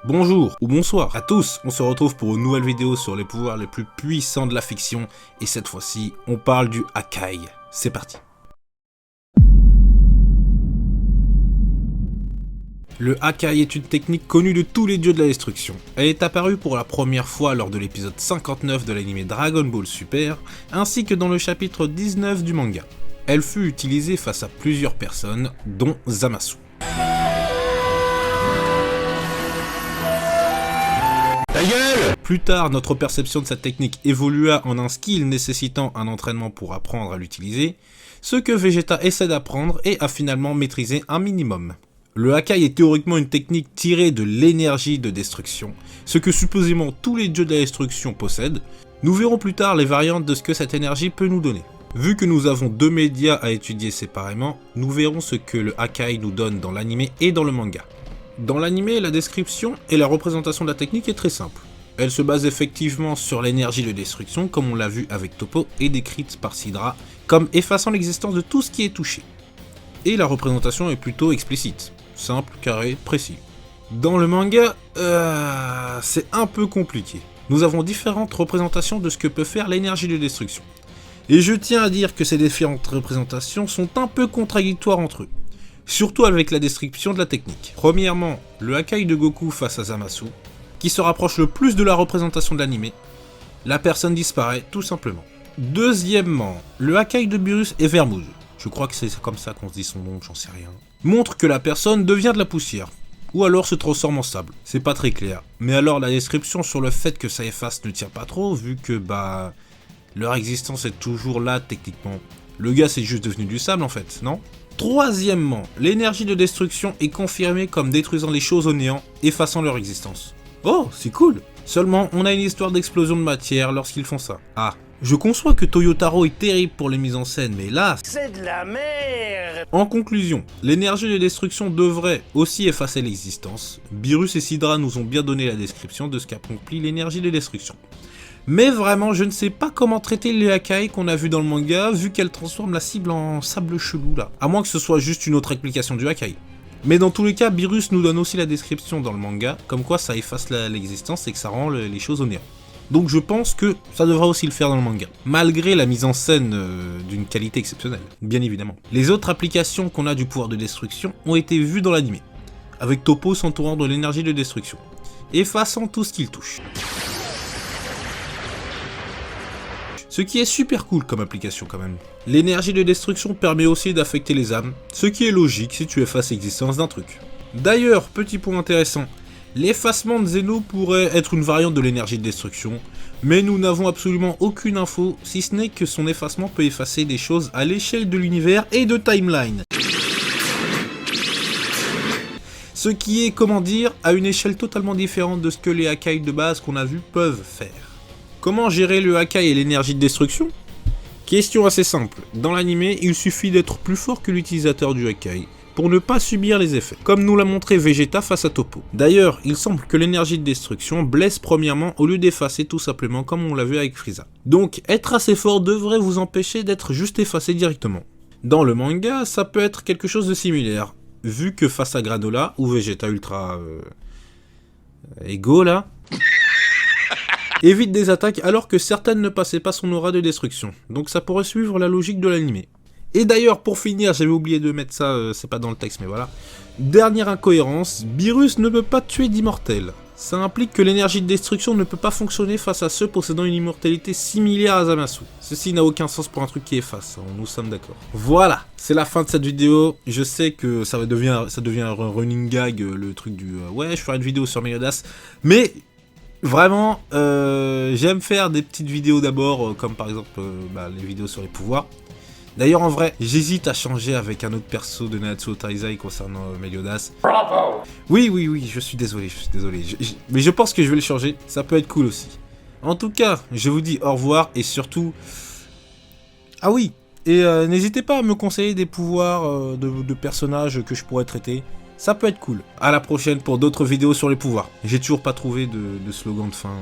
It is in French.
Bonjour ou bonsoir à tous, on se retrouve pour une nouvelle vidéo sur les pouvoirs les plus puissants de la fiction, et cette fois-ci, on parle du Hakai. C'est parti. Le Hakai est une technique connue de tous les dieux de la destruction. Elle est apparue pour la première fois lors de l'épisode 59 de l'anime Dragon Ball Super, ainsi que dans le chapitre 19 du manga. Elle fut utilisée face à plusieurs personnes, dont Zamasu. Plus tard, notre perception de cette technique évolua en un skill nécessitant un entraînement pour apprendre à l'utiliser, ce que Vegeta essaie d'apprendre et a finalement maîtrisé un minimum. Le Hakai est théoriquement une technique tirée de l'énergie de destruction, ce que supposément tous les dieux de la destruction possèdent. Nous verrons plus tard les variantes de ce que cette énergie peut nous donner. Vu que nous avons deux médias à étudier séparément, nous verrons ce que le Hakai nous donne dans l'anime et dans le manga. Dans l'anime, la description et la représentation de la technique est très simple. Elle se base effectivement sur l'énergie de destruction, comme on l'a vu avec Toppo, et décrite par Sidra, comme effaçant l'existence de tout ce qui est touché. Et la représentation est plutôt explicite, simple, carré, précis. Dans le manga, c'est un peu compliqué. Nous avons différentes représentations de ce que peut faire l'énergie de destruction. Et je tiens à dire que ces différentes représentations sont un peu contradictoires entre eux. Surtout avec la description de la technique. Premièrement, le Hakai de Goku face à Zamasu, qui se rapproche le plus de la représentation de l'anime, la personne disparaît tout simplement. Deuxièmement, le Hakai de Beerus et Vermouth, je crois que c'est comme ça qu'on se dit son nom, j'en sais rien, montre que la personne devient de la poussière, ou alors se transforme en sable, c'est pas très clair. Mais alors la description sur le fait que ça efface ne tient pas trop, vu que leur existence est toujours là techniquement. Le gars c'est juste devenu du sable en fait, non ? Troisièmement, l'énergie de destruction est confirmée comme détruisant les choses au néant, effaçant leur existence. Oh, c'est cool. Seulement, on a une histoire d'explosion de matière lorsqu'ils font ça. Ah, je conçois que Toyotaro est terrible pour les mises en scène, mais là... c'est de la merde. En conclusion, l'énergie de destruction devrait aussi effacer l'existence. Beerus et Sidra nous ont bien donné la description de ce qu'accomplit l'énergie de destruction. Mais vraiment, je ne sais pas comment traiter les Hakai qu'on a vu dans le manga, vu qu'elle transforme la cible en sable chelou là. À moins que ce soit juste une autre explication du Hakai. Mais dans tous les cas, Beerus nous donne aussi la description dans le manga, comme quoi ça efface l'existence et que ça rend les choses au néant. Donc je pense que ça devra aussi le faire dans le manga, malgré la mise en scène d'une qualité exceptionnelle, bien évidemment. Les autres applications qu'on a du pouvoir de destruction ont été vues dans l'anime, avec Toppo s'entourant de l'énergie de destruction, effaçant tout ce qu'il touche. Ce qui est super cool comme application quand même. L'énergie de destruction permet aussi d'affecter les âmes, ce qui est logique si tu effaces l'existence d'un truc. D'ailleurs, petit point intéressant, l'effacement de Zeno pourrait être une variante de l'énergie de destruction, mais nous n'avons absolument aucune info, si ce n'est que son effacement peut effacer des choses à l'échelle de l'univers et de timeline. Ce qui est, comment dire, à une échelle totalement différente de ce que les Hakai de base qu'on a vu peuvent faire. Comment gérer le Hakai et l'énergie de destruction ? Question assez simple, dans l'anime, il suffit d'être plus fort que l'utilisateur du Hakai pour ne pas subir les effets, comme nous l'a montré Vegeta face à Toppo. D'ailleurs, il semble que l'énergie de destruction blesse premièrement au lieu d'effacer tout simplement comme on l'a vu avec Frieza. Donc être assez fort devrait vous empêcher d'être juste effacé directement. Dans le manga, ça peut être quelque chose de similaire, vu que face à Granola, ou Vegeta Ultra... Ego là... évite des attaques alors que certaines ne passaient pas son aura de destruction, donc ça pourrait suivre la logique de l'anime. Et d'ailleurs, pour finir, j'avais oublié de mettre ça, c'est pas dans le texte mais voilà. Dernière incohérence, Beerus ne peut pas tuer d'immortels. Ça implique que l'énergie de destruction ne peut pas fonctionner face à ceux possédant une immortalité similaire à Zamasu. Ceci n'a aucun sens pour un truc qui efface, nous sommes d'accord. Voilà, c'est la fin de cette vidéo. Je sais que ça devient un running gag, le truc du ouais, je ferai une vidéo sur Meliodas, mais... vraiment, j'aime faire des petites vidéos d'abord, comme par exemple les vidéos sur les pouvoirs. D'ailleurs, en vrai, j'hésite à changer avec un autre perso de Nanatsu Taizai concernant Meliodas. Bravo. Oui, je suis désolé. Mais je pense que je vais le changer, ça peut être cool aussi. En tout cas, je vous dis au revoir et surtout... Ah oui, et n'hésitez pas à me conseiller des pouvoirs de personnages que je pourrais traiter. Ça peut être cool. À la prochaine pour d'autres vidéos sur les pouvoirs. J'ai toujours pas trouvé de slogan de fin.